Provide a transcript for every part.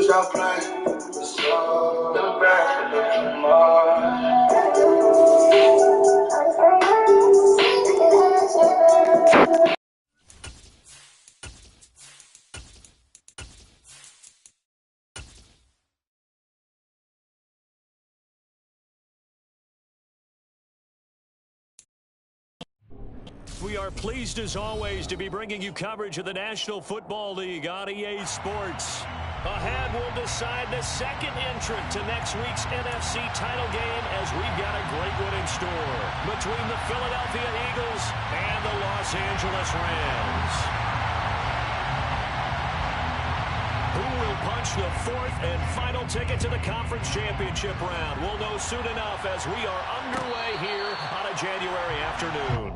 your play. So the rest of the more. We are pleased as always to be bringing you coverage of the National Football League on EA Sports. Ahead, we'll decide the second entrant to next week's NFC title game as we've got a great one in store between the Philadelphia Eagles and the Los Angeles Rams. Who will punch the fourth and final ticket to the conference championship round? We'll know soon enough as we are underway here on a January afternoon.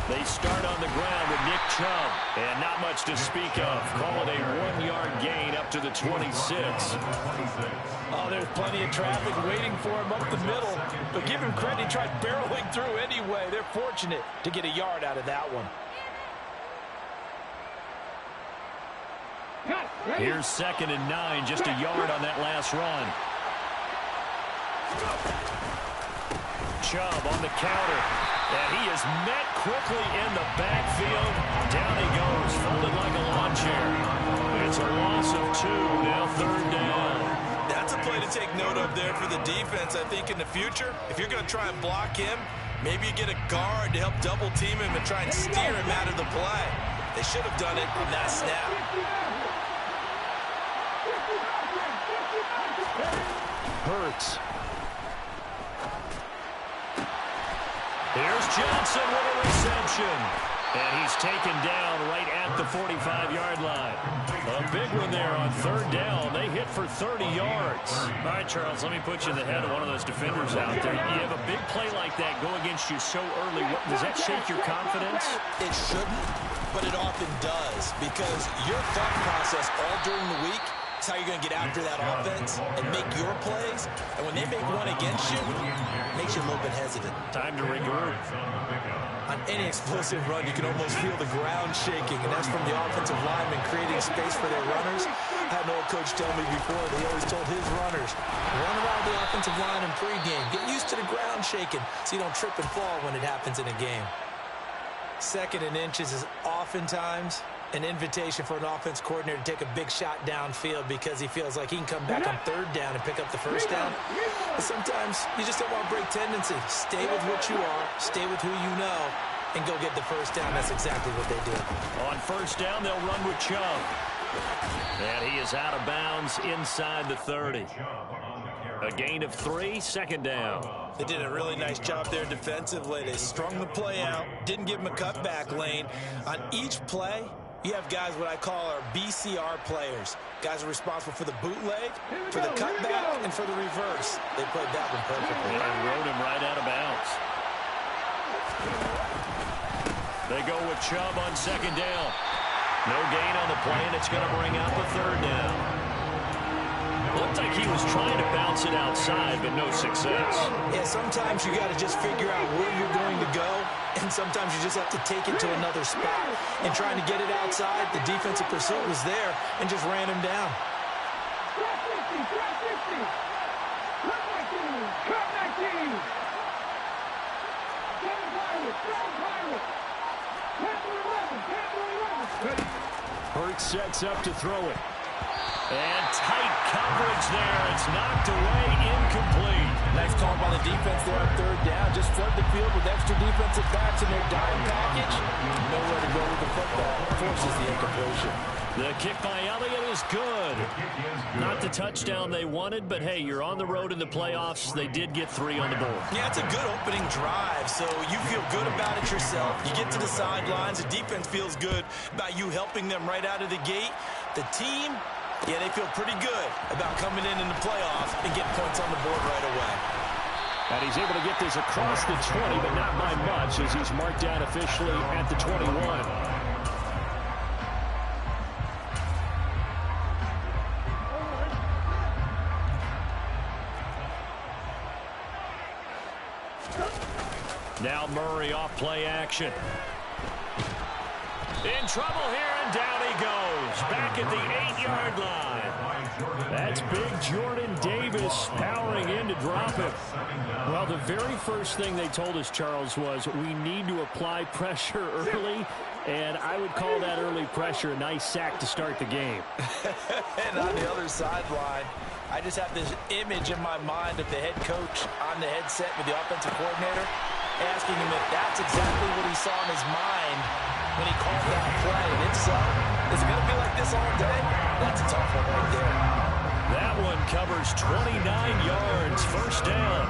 They start on the ground with Nick Chubb, and not much to speak of. Call it a 1-yard gain up to the 26. Oh, there's plenty of traffic waiting for him up the middle, but give him credit, he tried barreling through anyway. They're fortunate to get a yard out of that one. Here's 2nd and 9, just a yard on that last run. Chubb on the counter, and he is met quickly in the backfield. Down he goes, folded like a lawn chair. It's a loss of 2, now 3rd down. That's a play to take note of there for the defense, I think, in the future. If you're going to try and block him, maybe you get a guard to help double team him and try and steer him out of the play. They should have done it on that snap. Hurts. Here's Johnson with a reception. And he's taken down right at the 45-yard line. A big one there on 3rd down. They hit for 30 yards. All right, Charles, let me put you in the head of one of those defenders out there. You have a big play like that go against you so early. Does that shake your confidence? It shouldn't, but it often does, because your thought process all during the week is how you're going to get after that offense and make your plays. And when they make one against you, it makes you a little bit hesitant. Time to regroup. On any explosive run, you can almost feel the ground shaking, and that's from the offensive linemen creating space for their runners. I had an old coach tell me before, that he always told his runners, run around the offensive line in pregame. Get used to the ground shaking so you don't trip and fall when it happens in a game. 2nd and inches is oftentimes an invitation for an offense coordinator to take a big shot downfield because he feels like he can come back on 3rd down and pick up the 1st down. But sometimes you just don't want to break tendency. Stay with what you are, stay with who you know, and go get the 1st down. That's exactly what they did. On 1st down, they'll run with Chubb. And he is out of bounds inside the 30. A gain of 3, 2nd down. They did a really nice job there defensively. They strung the play out, didn't give him a cutback lane. On each play, you have guys what I call our BCR players. Guys are responsible for the bootleg, for the cutback, and for the reverse. They played that one perfectly. And rode him right out of bounds. They go with Chubb on 2nd down. No gain on the play, and it's going to bring up a 3rd down. Looked like he was trying to bounce it outside, but no success. Yeah, sometimes you got to just figure out where you're going to go, and sometimes you just have to take it to another spot. And trying to get it outside, the defensive pursuit was there and just ran him down. Hurts sets up to throw it. And tight coverage there. It's knocked away, incomplete. Nice call by the defense there on 3rd down. Just flood the field with extra defensive backs in their dime package. Nowhere to go with the football. Forces the incompletion. The kick by Elliott is good. Not the touchdown they wanted, but hey, you're on the road in the playoffs. They did get 3 on the board. Yeah, it's a good opening drive, so you feel good about it yourself. You get to the sidelines. The defense feels good about you helping them right out of the gate. The team, yeah, they feel pretty good about coming in the playoffs and getting points on the board right away. And he's able to get this across the 20, but not by much, as he's marked down officially at the 21. Now Murray off play action. In trouble here, and down he goes. Back at the 8-yard line. That's big Jordan Davis powering in to drop it. Well, the very first thing they told us, Charles, was we need to apply pressure early, and I would call that early pressure a nice sack to start the game. And on the other sideline, I just have this image in my mind of the head coach on the headset with the offensive coordinator, asking him if that's exactly what he saw in his mind when he called that play. And if so, is it going to be like this all day? That's a tough one right there. That one covers 29 yards. First down.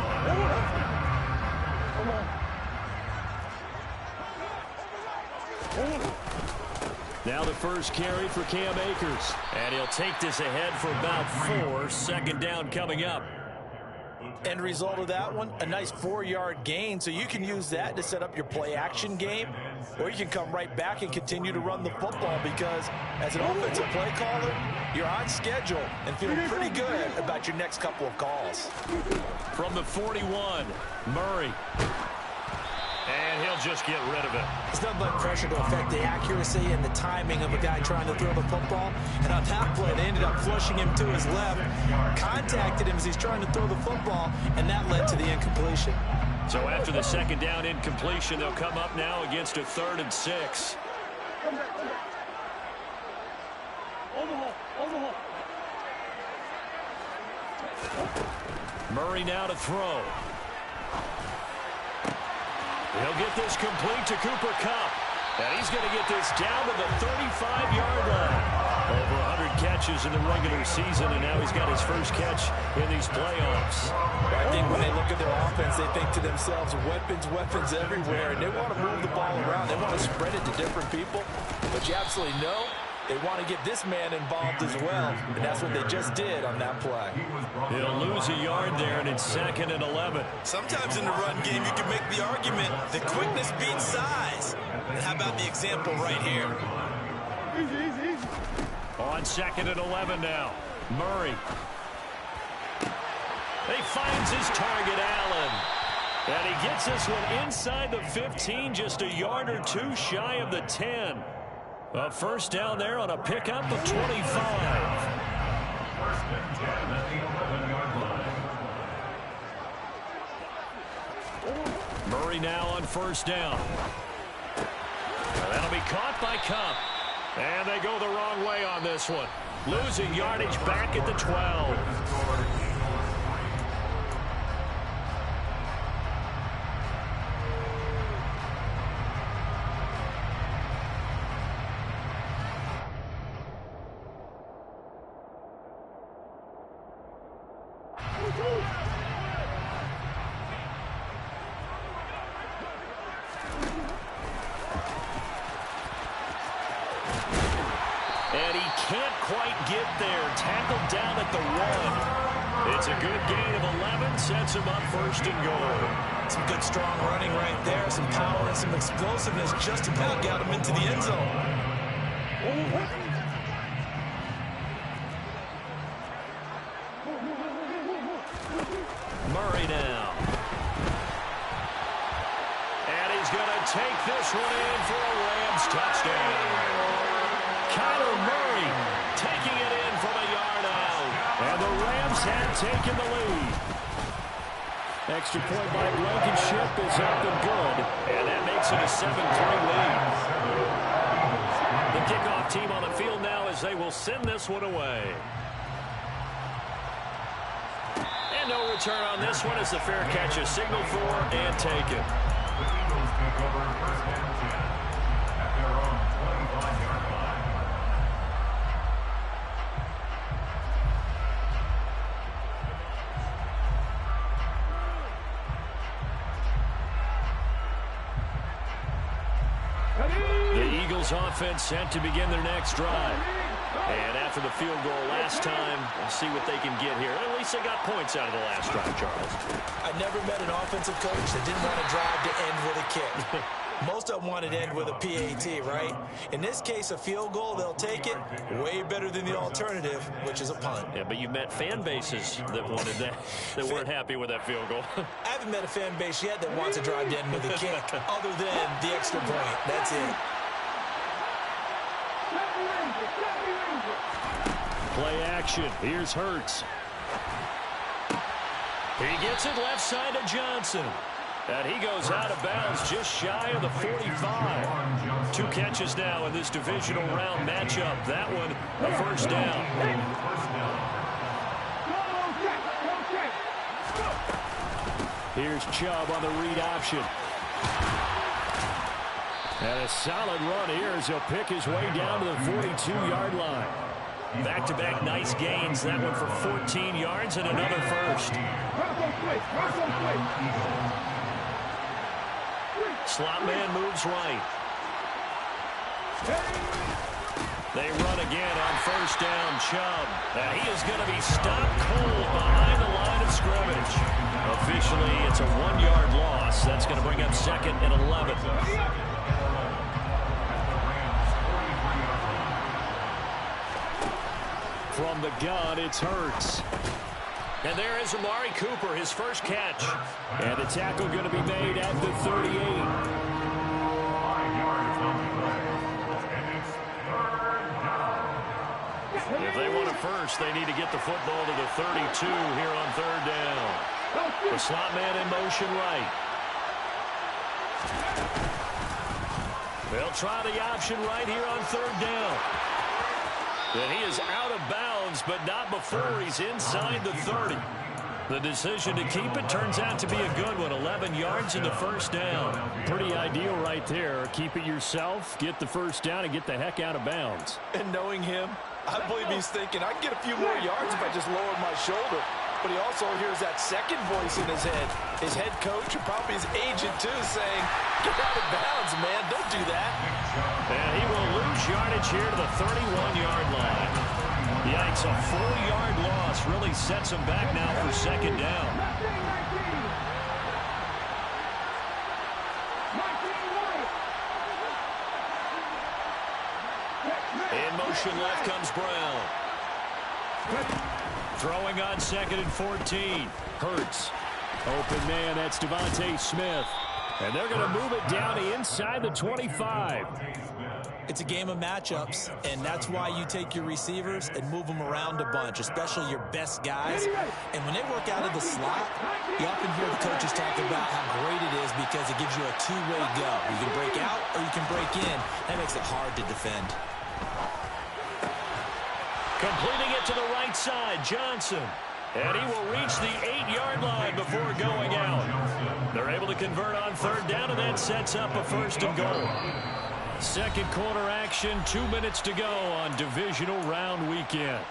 Now the first carry for Cam Akers. And he'll take this ahead for about 4. Second down coming up. End result of that one, a nice 4-yard gain, so you can use that to set up your play-action game, or you can come right back and continue to run the football, because as an offensive play caller, you're on schedule and feeling pretty good about your next couple of calls. From the 41, Murray. And he'll just get rid of it. It's nothing but pressure to affect the accuracy and the timing of a guy trying to throw the football. And on that play, they ended up flushing him to his left, contacted him as he's trying to throw the football, and that led to the incompletion. So after the second down incompletion, they'll come up now against a 3rd and 6. Murray now to throw. He'll get this complete to Cooper Kupp. And he's going to get this down to the 35-yard line. Over 100 catches in the regular season, and now he's got his first catch in these playoffs. I think when they look at their offense, they think to themselves, weapons, weapons everywhere, and they want to move the ball around. They want to spread it to different people. But you absolutely know they want to get this man involved as well, and that's what they just did on that play. He'll lose a yard there, and it's 2nd and 11. Sometimes in the run game, you can make the argument that quickness beats size. And how about the example right here? On 2nd and 11 now, Murray. He finds his target, Allen. And he gets this one inside the 15, just a yard or 2 shy of the 10. A first down there on a pickup of 25. Murray now on first down. That'll be caught by Kupp. And they go the wrong way on this one. Losing yardage back at the 12. And he can't quite get there. Tackled down at the 1. It's a good gain of 11. Sets him up 1st and goal. Some good strong running right there. Some power and some explosiveness just to kind of get him into the end zone. Murray now. And he's going to take this one in for a Rams touchdown. Kyler Murray taking it in from a yard out. And the Rams have taken the lead. Extra point by Blankenship is up and good. And that makes it a 7-3 lead. The kickoff team on the field now as they will send this one away. And no return on this one as the fair catch is signaled for and taken. The Eagles offense set to begin their next drive. And after the field goal last time, we'll see what they can get here. At least they got points out of the last drive, Charles. I never met an offensive coach that didn't want to drive to end with a kick. Most of them wanted to end with a PAT, right? In this case, a field goal, they'll take it. Way better than the alternative, which is a punt. Yeah, but you met fan bases that wanted that, that weren't happy with that field goal. I haven't met a fan base yet that wants to drive to end with a kick, other than the extra point. That's it. Play action. Here's Hurts. He gets it left side to Johnson. And he goes out of bounds just shy of the 45. 2 catches now in this divisional round matchup. That one, a first down. Here's Chubb on the read option. And a solid run here as he'll pick his way down to the 42-yard line. Back-to-back nice gains. That one for 14 yards and another first. Slot man moves right. They run again on first down. Chubb. And he is going to be stopped cold behind the line of scrimmage. Officially, it's a 1-yard loss. That's going to bring up second and 11. From the gun, it's Hurts. And there is Amari Cooper, his first catch. And the tackle going to be made at the 38. If they want a first, they need to get the football to the 32 here on third down. The slot man in motion right. They'll try the option right here on third down. And he is out of bounds, but not before he's inside the 30. The decision to keep it turns out to be a good one. 11 yards in the first down. Pretty ideal right there. Keep it yourself, get the first down, and get the heck out of bounds. And knowing him, I believe he's thinking, I can get a few more yards if I just lower my shoulder. But he also hears that second voice in his head. His head coach, and probably his agent too, saying, get out of bounds, man. Don't do that. And he will lose yardage here to the 31-yard line. Yikes, a 4-yard loss really sets him back now for second down. In motion left comes Brown. Throwing on second and 14. Hurts. Open man, that's Devontae Smith. And they're going to move it down to inside the 25. It's a game of matchups, and that's why you take your receivers and move them around a bunch, especially your best guys. And when they work out of the slot, you often hear the coaches talk about how great it is because it gives you a two-way go. You can break out or you can break in. That makes it hard to defend. Completing it to the right side, Johnson. And he will reach the 8-yard line before going out. They're able to convert on third down, and that sets up a first and goal. Second quarter action, 2 minutes to go on divisional round weekend.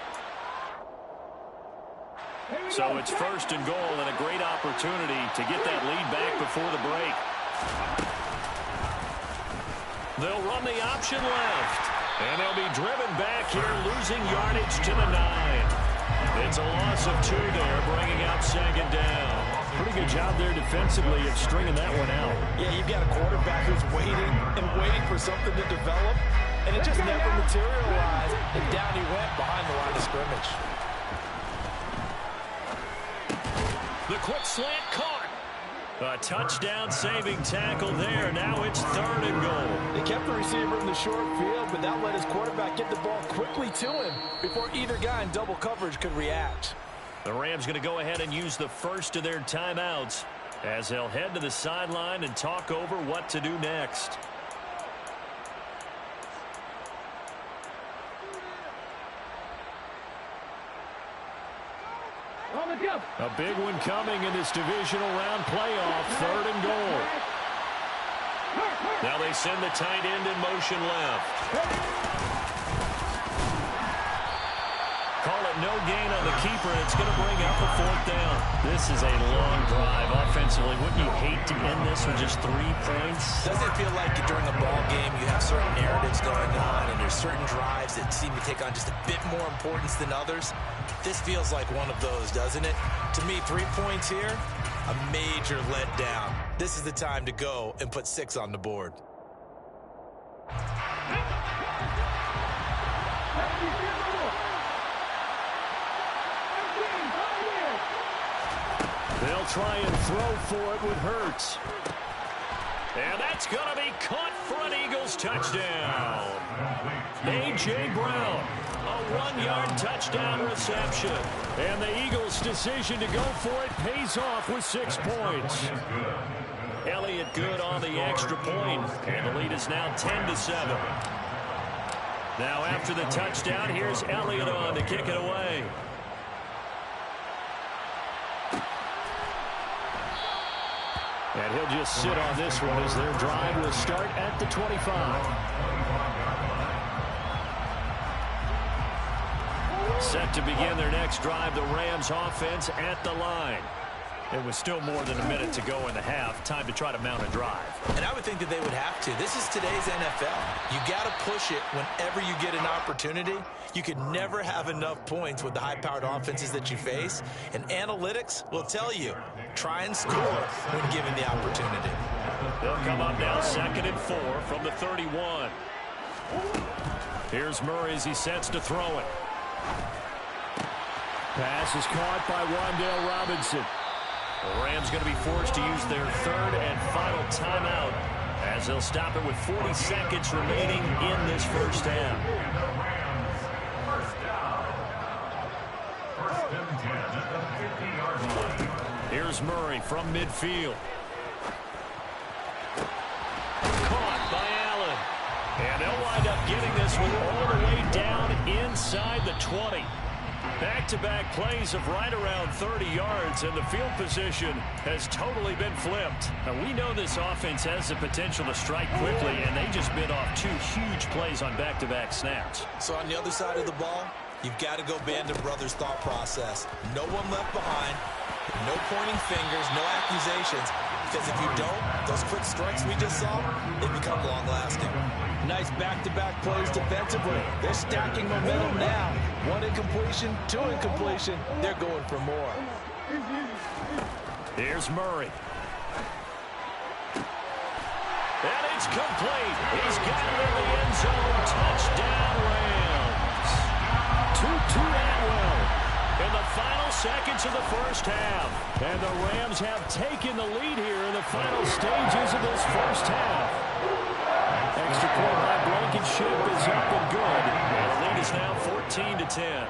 So it's first and goal and a great opportunity to get that lead back before the break. They'll run the option left. And they'll be driven back here, losing yardage to the 9. It's a loss of 2 there, bringing out second down. Pretty good job there defensively of stringing that one out. Yeah, you've got a quarterback who's waiting and waiting for something to develop, and it just never materialized, and down he went behind the line of scrimmage. The quick slant caught. A touchdown-saving tackle there. Now it's third and goal. They kept the receiver in the short field, but that let his quarterback get the ball quickly to him before either guy in double coverage could react. The Rams going to go ahead and use the first of their timeouts as they'll head to the sideline and talk over what to do next. A big one coming in this divisional round playoff, third and goal. Now they send the tight end in motion left. Call it no gain on the keeper, and it's going to bring up a fourth down. This is a long drive offensively. Wouldn't you hate to end this with just 3 points? Doesn't it feel like during a ball game, you have certain narratives going on, and there's certain drives that seem to take on just a bit more importance than others. This feels like one of those, doesn't it? To me, 3 points here, a major letdown. This is the time to go and put 6 on the board. They'll try and throw for it with Hurts. And that's going to be caught for an Eagles touchdown. A.J. Brown, a 1-yard touchdown reception. And the Eagles' decision to go for it pays off with 6 points. Elliott good on the extra point, and the lead is now 10-7. Now after the touchdown, here's Elliott on to kick it away. And he'll just sit on this one as their drive will start at the 25. Set to begin their next drive, the Rams offense at the line. It was still more than a minute to go in the half. Time to try to mount a drive. And I would think that they would have to. This is today's NFL. You got to push it whenever you get an opportunity. You can never have enough points with the high-powered offenses that you face. And analytics will tell you, try and score when given the opportunity. They'll come up now 2nd and 4 from the 31. Here's Murray as he sets to throw it. Pass is caught by Wan'Dale Robinson. The Rams going to be forced to use their 3rd and final timeout as they'll stop it with 40 seconds remaining in this first half. Here's Murray from midfield. Caught by Allen. And they'll wind up getting this one all the way down inside the 20. Back-to-back plays of right around 30 yards, and the field position has totally been flipped. Now, we know this offense has the potential to strike quickly, and they just bit off 2 huge plays on back-to-back snaps. So on the other side of the ball, you've got to go Band of Brothers thought process. No one left behind, no pointing fingers, no accusations, because if you don't, those quick strikes we just saw, they become long-lasting. Nice back-to-back plays defensively. They're stacking momentum now. 1 incompletion, 2 incompletion. They're going for more. Here's Murray. And it's complete. He's got it in the end zone. Touchdown, Rams. 2-2 Atwell in the final seconds of the first half. And the Rams have taken the lead here in the final stages of this first half. Extra point by Blankenship is up and good. And the lead is now 14-10.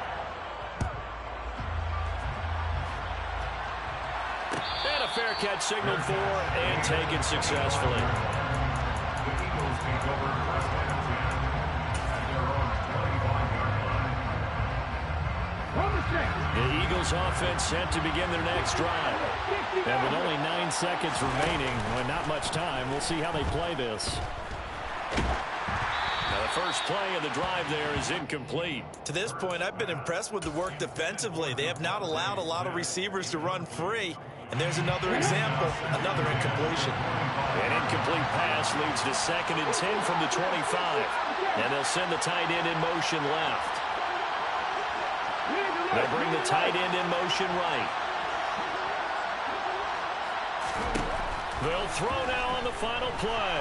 And a fair catch signaled for and taken successfully. The Eagles offense set to begin their next drive. And with only 9 seconds remaining, when not much time, we'll see how they play this. Now the first play of the drive there is incomplete. To this point, I've been impressed with the work defensively. They have not allowed a lot of receivers to run free. And there's another example, another incompletion. An incomplete pass leads to 2nd and 10 from the 25. And they'll send the tight end in motion left. They'll bring the tight end in motion right. They'll throw now on the final play.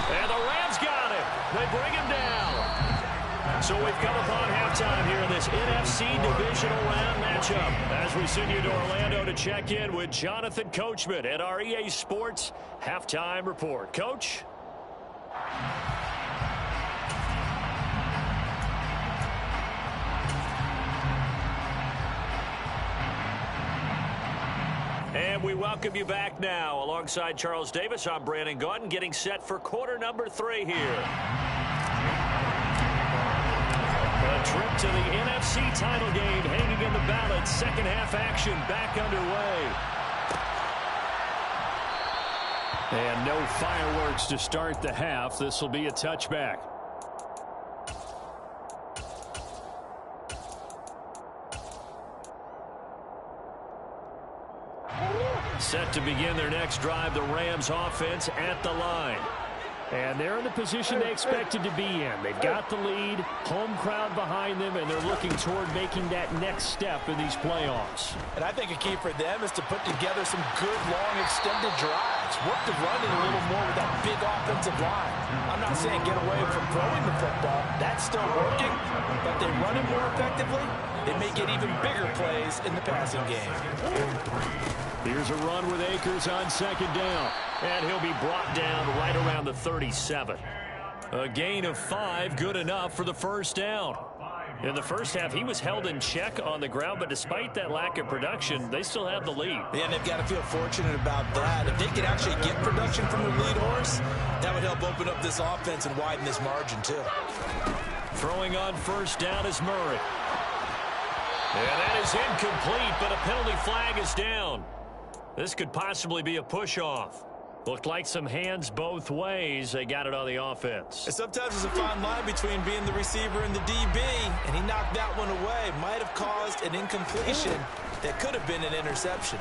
And the Rams got it. They bring him down. So we've come upon halftime here in this NFC Divisional Round matchup as we send you to Orlando to check in with Jonathan Coachman at our EA Sports Halftime Report. Coach? And we welcome you back now. Alongside Charles Davis, I'm Brandon Gaudin, getting set for quarter number 3 here. A trip to the NFC title game hanging in the balance. Second half action back underway. And no fireworks to start the half. This will be a touchback. Set to begin their next drive, the Rams offense at the line. And they're in the position they expected to be in. They've got the lead, home crowd behind them, and they're looking toward making that next step in these playoffs. And I think a key for them is to put together some good, long, extended drives. Work the running a little more with that big offensive line. I'm not saying get away from throwing the football. That's still working. But they run it more effectively, they may get even bigger plays in the passing game. Here's a run with Akers on second down. And he'll be brought down right around the 37. A gain of 5, good enough for the first down. In the first half, he was held in check on the ground, but despite that lack of production, they still have the lead. Yeah, and they've got to feel fortunate about that. If they could actually get production from the lead horse, that would help open up this offense and widen this margin, too. Throwing on first down is Murray. And that is incomplete, but a penalty flag is down. This could possibly be a push-off. Looked like some hands both ways. They got it on the offense. And sometimes there's a fine line between being the receiver and the DB, and he knocked that one away. Might have caused an incompletion that could have been an interception.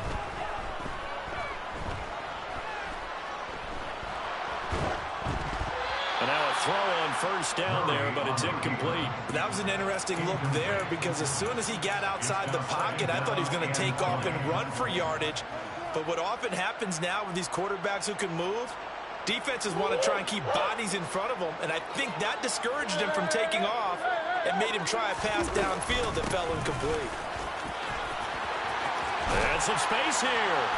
And now a throw on first down there, but it's incomplete. That was an interesting look there because as soon as he got outside the pocket, I thought he was going to take off and run for yardage. But what often happens now with these quarterbacks who can move, defenses want to try and keep bodies in front of them, and I think that discouraged him from taking off and made him try a pass downfield that fell incomplete. And some space here.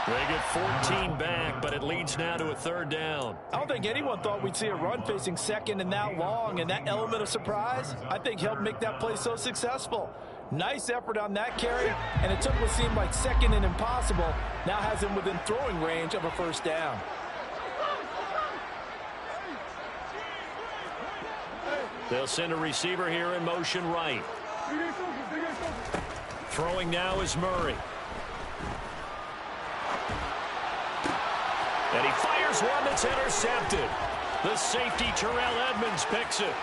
They get 14 back, but it leads now to a third down. I don't think anyone thought we'd see a run facing second and that long, and that element of surprise, I think, helped make that play so successful. Nice effort on that carry, and it took what seemed like second and impossible. Now has him within throwing range of a first down. They'll send a receiver here in motion right. Throwing now is Murray. And he fires one that's intercepted. The safety, Terrell Edmonds, picks it.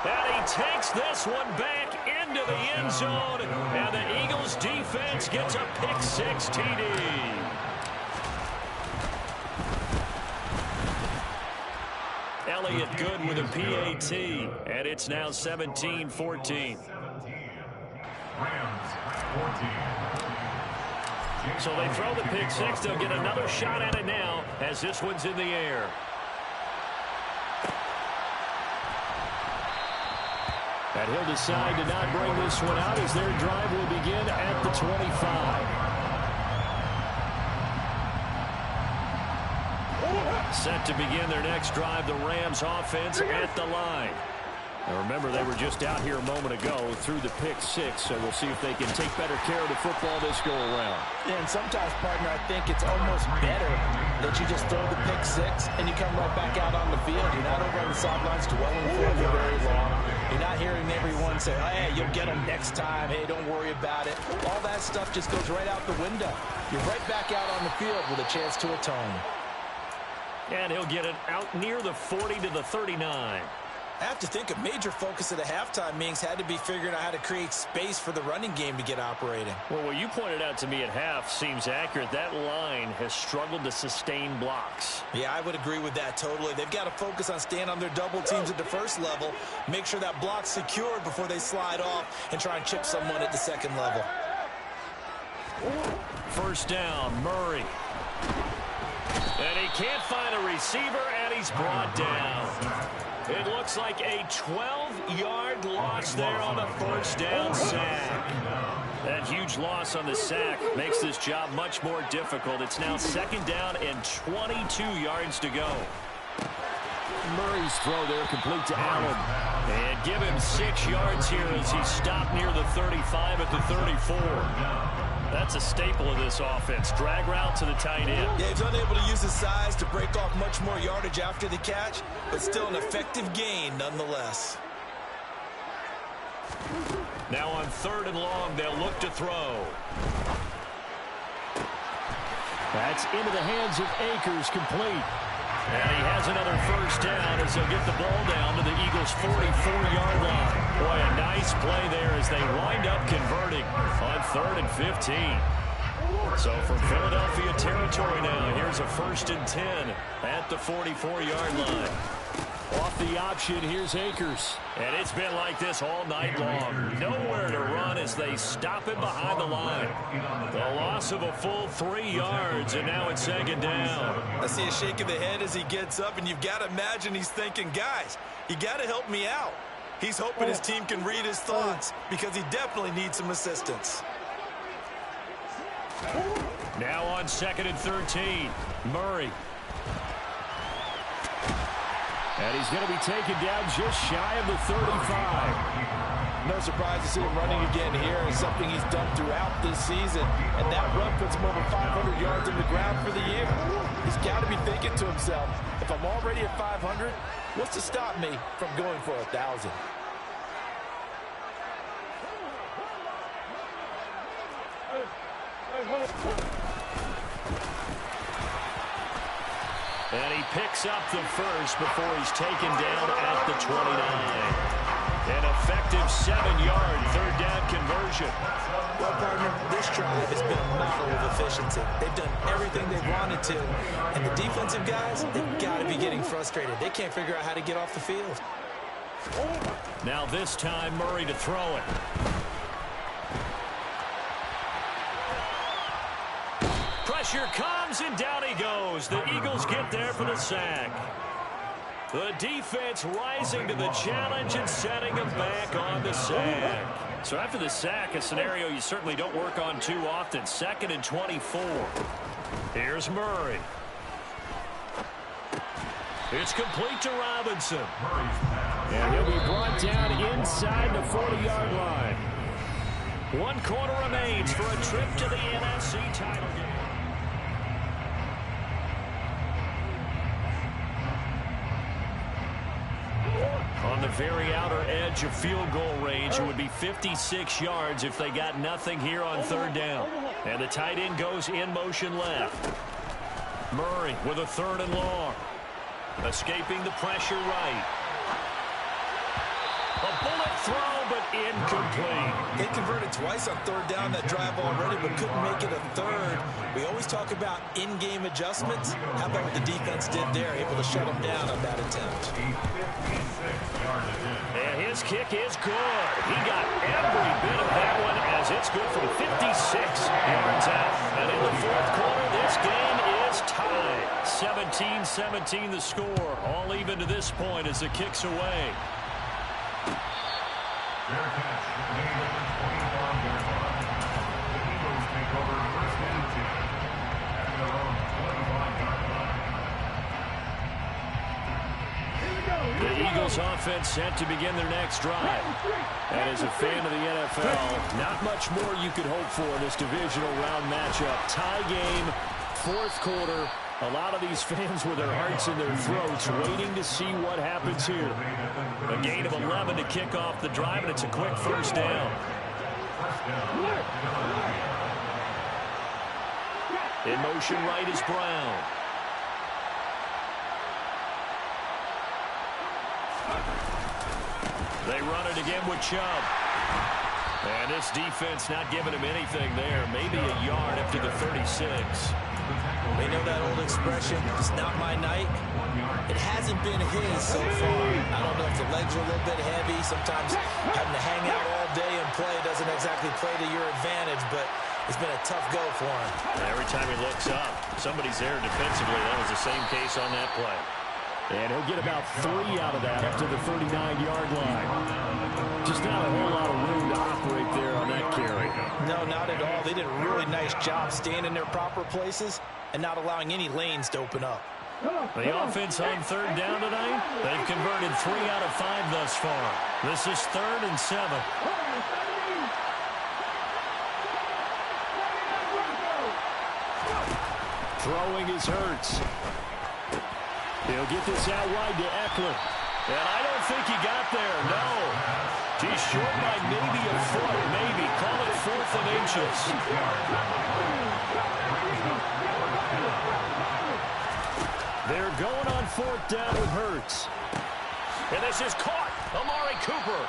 And he takes this one back into the end zone. And the Eagles defense gets a pick-6 TD. Elliott good with a PAT. And it's now 17-14. So they throw the pick-6. They'll get another shot at it now as this one's in the air. And he'll decide to not bring this one out as their drive will begin at the 25. Set to begin their next drive, the Rams offense at the line. Now remember, they were just out here a moment ago through the pick-6, so we'll see if they can take better care of the football this go-around. Yeah, and sometimes, partner, I think it's almost better that you just throw the pick-6 and you come right back out on the field. You're not over on the sidelines dwelling for it for very long. You're not hearing everyone say, hey, you'll get them next time. Hey, don't worry about it. All that stuff just goes right out the window. You're right back out on the field with a chance to atone. And he'll get it out near the 40 to the 39. I have to think a major focus of the halftime meetings had to be figuring out how to create space for the running game to get operating. Well, what you pointed out to me at half seems accurate. That line has struggled to sustain blocks. Yeah, I would agree with that totally. They've got to focus on staying on their double teams at the first level, make sure that block's secured before they slide off and try and chip someone at the second level. First down, Murray. And he can't find a receiver, and he's brought down. It looks like a 12-yard loss there on the first down sack. That huge loss on the sack makes this job much more difficult. It's now second down and 22 yards to go. Murray's throw there complete to Allen. And give him 6 yards here as he stopped near the 35 at the 34. That's a staple of this offense. Drag route to the tight end. Yeah, he's unable to use his size to break off much more yardage after the catch, but still an effective gain nonetheless. Now on third and long, they'll look to throw. That's into the hands of Akers, complete. And he has another first down as they'll get the ball down to the Eagles' 44-yard line. Boy, a nice play there as they wind up converting on 3rd and 15. So from Philadelphia territory now, here's a 1st and 10 at the 44-yard line. Off the option, here's Akers. And it's been like this all night long. Nowhere to run as they stop him behind the line. The loss of a full 3 yards, and now it's 2nd down. I see a shake of the head as he gets up, and you've got to imagine he's thinking, guys, you got to help me out. He's hoping his team can read his thoughts because he definitely needs some assistance. Now on 2nd and 13, Murray. And he's going to be taken down just shy of the 35. No surprise to see him running again here. It's something he's done throughout this season. And that run puts him over 500 yards in the ground for the year. He's got to be thinking to himself, if I'm already at 500, what's to stop me from going for 1,000? And he picks up the first before he's taken down at the 29. An effective 7-yard 3rd down conversion. Well, partner, this drive has been a model of efficiency. They've done everything they wanted to. And the defensive guys, they've got to be getting frustrated. They can't figure out how to get off the field. Now this time, Murray to throw it. Pressure comes, and down he goes. The Eagles get there for the sack. The defense rising to the challenge and setting him back on the sack. So after the sack, a scenario you certainly don't work on too often. 2nd and 24. Here's Murray. It's complete to Robinson. And he'll be brought down inside the 40-yard line. 1 quarter remains for a trip to the NFC title game. On the very outer edge of field goal range, it would be 56 yards if they got nothing here on 3rd down. And the tight end goes in motion left. Murray with a 3rd and long. Escaping the pressure right. A bullet throw, but incomplete. They converted twice on 3rd down that drive already, but couldn't make it a 3rd. We always talk about in-game adjustments. How about what the defense did there, able to shut them down on that attempt. And his kick is good. He got every bit of that one as it's good from 56 yards out. And in the 4th quarter, this game is tied. 17-17 the score. All even to this point as the kick's away. The Eagles offense set to begin their next drive. And as a fan of the NFL, not much more you could hope for in this divisional round matchup. Tie game, 4th quarter. A lot of these fans with their hearts in their throats waiting to see what happens here. A gain of 11 to kick off the drive, and it's a quick 1st down. In motion right is Brown. They run it again with Chubb. And this defense not giving him anything there. Maybe a yard up to the 36. They know that old expression, it's not my night. It hasn't been his so far. I don't know if the legs are a little bit heavy. Sometimes having to hang out all day and play doesn't exactly play to your advantage, but it's been a tough go for him. Every time he looks up, somebody's there defensively. That was the same case on that play. And he'll get about 3 out of that up to the 39-yard line. Just not a whole lot of room to operate there on that carry. No, not at all. They did a really nice job staying in their proper places and not allowing any lanes to open up. The offense on 3rd down tonight, they've converted 3 out of 5 thus far. This is 3rd and 7. Throwing is Hurts. He'll get this out wide to Eckler. And I don't think he got there, no. He's short by maybe a foot, maybe. Call it 4th and inches. They're going on 4th down with Hurts. And this is caught. Amari Cooper.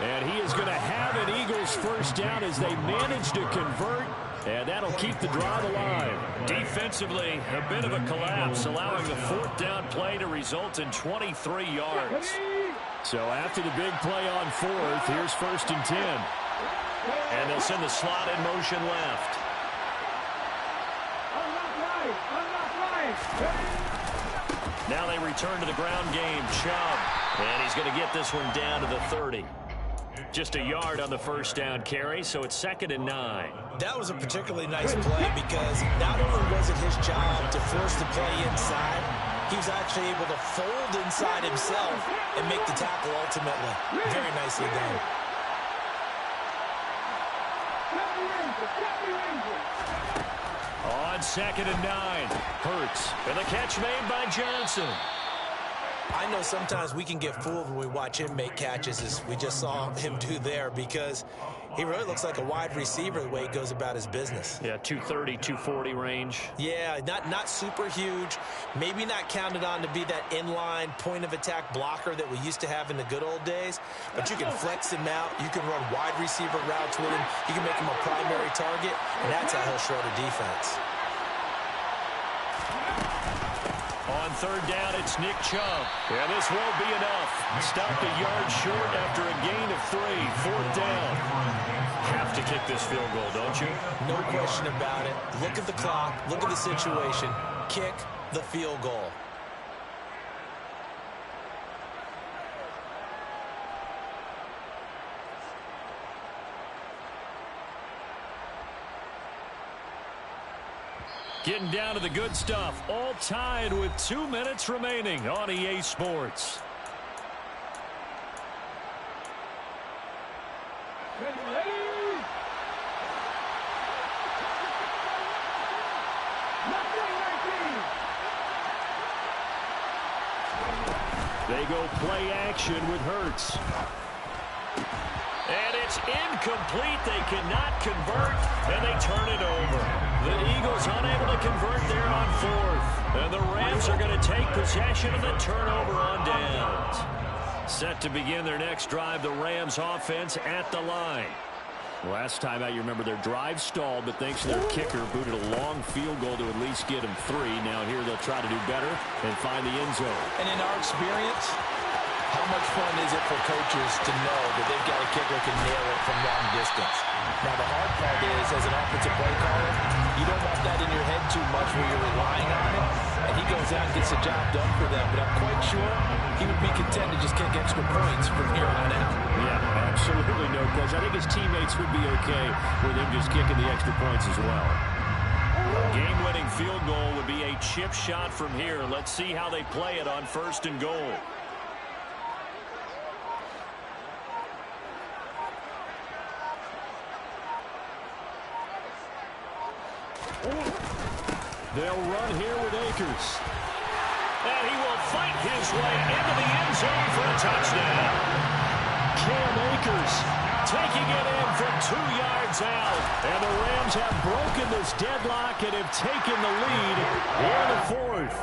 And he is going to have an Eagles 1st down as they manage to convert And that'll keep the drive alive. Defensively, a bit of a collapse, allowing the 4th down play to result in 23 yards. So after the big play on 4th, here's 1st and 10. And they'll send the slot in motion left. Now they return to the ground game. Chubb. And he's going to get this one down to the 30. Just a yard on the 1st down carry, so it's 2nd and 9. That was a particularly nice play because not only was it his job to force the play inside, he was actually able to fold inside himself and make the tackle ultimately. Very nicely done. On 2nd and 9, Hurts. And the catch made by Johnson. I know sometimes we can get fooled when we watch him make catches, as we just saw him do there, because he really looks like a wide receiver the way he goes about his business. Yeah, 230, 240 range. Yeah, not super huge. Maybe not counted on to be that inline point-of-attack blocker that we used to have in the good old days, but you can flex him out. You can run wide receiver routes with him. You can make him a primary target, and that's how he'll shred a defense. On 3rd down, it's Nick Chubb. And this won't be enough. Stopped a yard short after a gain of 3. 4th down. Have to kick this field goal, don't you? No question about it. Look at the clock. Look at the situation. Kick the field goal. Getting down to the good stuff. All tied with 2 minutes remaining on EA Sports. They go play action with Hurts. And it's incomplete. They cannot convert, and they turn it over. The Eagles unable to convert there on 4th. And the Rams are going to take possession of the turnover on downs. Set to begin their next drive, the Rams offense at the line. Last time out, you remember their drive stalled, but thanks to their kicker, booted a long field goal to at least get them 3. Now here they'll try to do better and find the end zone. And in our experience, how much fun is it for coaches to know that they've got a kicker who can nail it from long distance? Now, the hard part is, as an offensive play caller, you don't want that in your head too much where you're relying on it, and he goes out and gets the job done for them. But I'm quite sure he would be content to just kick extra points from here on out. Yeah, absolutely no question. I think his teammates would be okay with him just kicking the extra points as well. Game-winning field goal would be a chip shot from here. Let's see how they play it on 1st and goal. They'll run here with Akers. And he will fight his way into the end zone for a touchdown. Cam Akers taking it in from 2 yards out. And the Rams have broken this deadlock and have taken the lead in the 4th.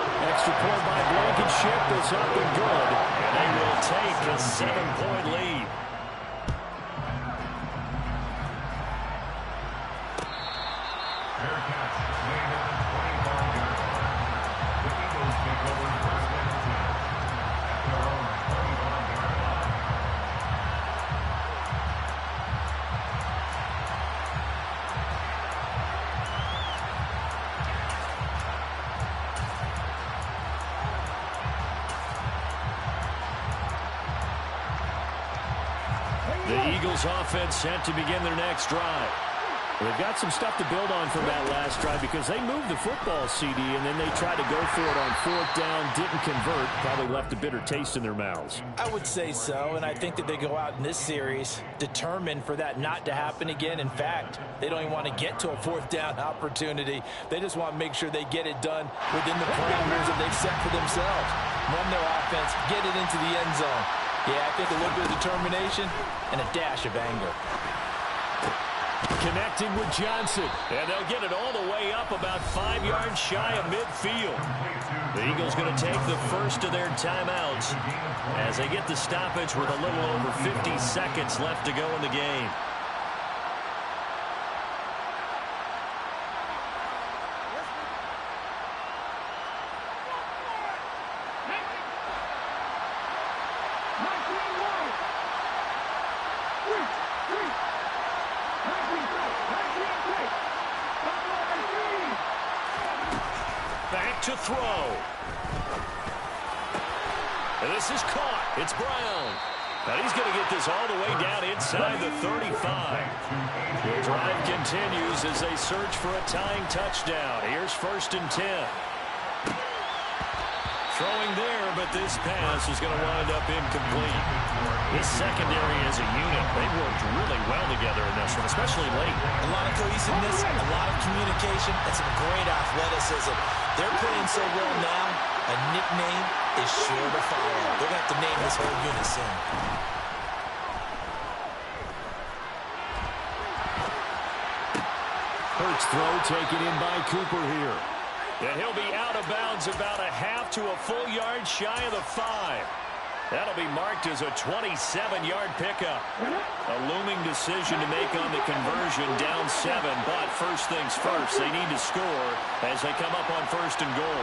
Extra point by Blankenship is up and good. And they will take a 7-point lead. The Eagles offense set to begin their next drive. They've got some stuff to build on from that last drive because they moved the football, CD, and then they tried to go for it on 4th down, didn't convert, probably left a bitter taste in their mouths. I would say so, and I think that they go out in this series determined for that not to happen again. In fact, they don't even want to get to a 4th down opportunity. They just want to make sure they get it done within the parameters that they've set for themselves. Run their offense, get it into the end zone. Yeah, I think a little bit of determination and a dash of anger. Connecting with Johnson, and they'll get it all the way up about 5 yards shy of midfield. The Eagles going to take the first of their timeouts as they get the stoppage with a little over 50 seconds left to go in the game. back to throw. And this is caught. It's Brown. And he's going to get this all the way down inside the 35. The drive continues as they search for a tying touchdown. Here's 1st and 10. Throwing there, but this pass is going to wind up incomplete. This secondary as a unit, they've worked really well together in this one, especially late. A lot of cohesiveness, a lot of communication, and some great athleticism. They're playing so well now, a nickname is sure to follow. They're going to have to name this whole unit soon. Hurts throw taken in by Cooper here. And he'll be out of bounds about a half to a full yard shy of the 5. That'll be marked as a 27-yard pickup. A looming decision to make on the conversion, down 7. But first things first, they need to score as they come up on 1st and goal.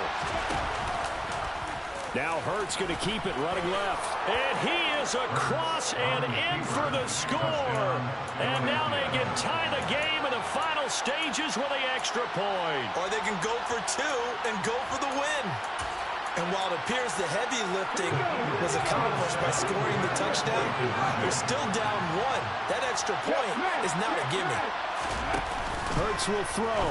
Now Hurts going to keep it running left. And he is across and in for the score. And now they can tie the game in the final stages with the extra point. Or they can go for 2 and go for the win. And while it appears the heavy lifting was accomplished by scoring the touchdown, they're still down 1. That extra point is not a gimme. Hurts will throw.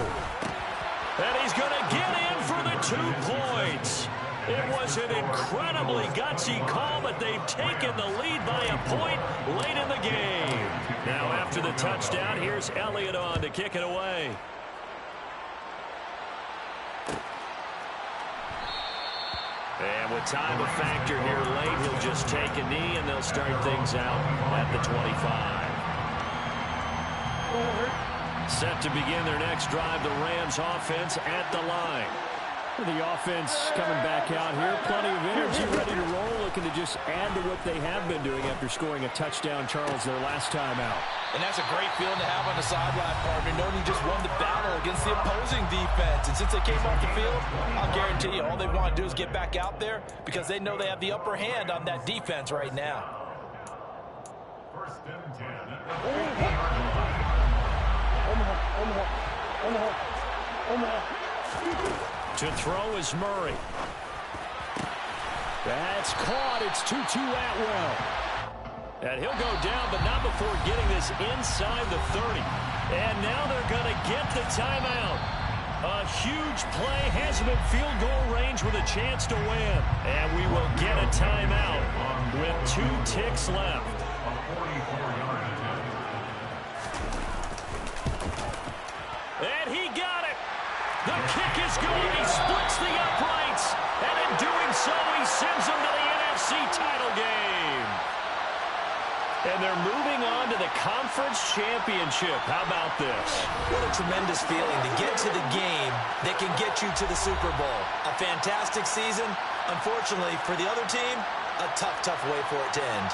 And he's going to get in for the 2 points. It was an incredibly gutsy call, but they've taken the lead by a point late in the game. Now after the touchdown, here's Elliott on to kick it away. And with time a factor here late, he'll just take a knee, and they'll start things out at the 25. Set to begin their next drive, the Rams offense at the line. The offense coming back out here. Plenty of energy, ready to roll, looking to just add to what they have been doing after scoring a touchdown, Charles, their last time out. And that's a great feeling to have on the sideline, partner, knowing you just won the battle against the opposing defense. And since they came off the field, I'll guarantee you all they want to do is get back out there because they know they have the upper hand on that defense right now. To throw is Murray. That's caught. It's 2-2 Atwell. And he'll go down, but not before getting this inside the 30. And now they're going to get the timeout. A huge play has him in field goal range with a chance to win. And we will get a timeout with 2 ticks left. And he got it. The kick is good. He splits the uprights. And in doing so, he sends them to the NFC title game. And they're moving on to the conference championship. How about this? What a tremendous feeling to get to the game that can get you to the Super Bowl. A fantastic season. Unfortunately, for the other team, a tough, tough way for it to end.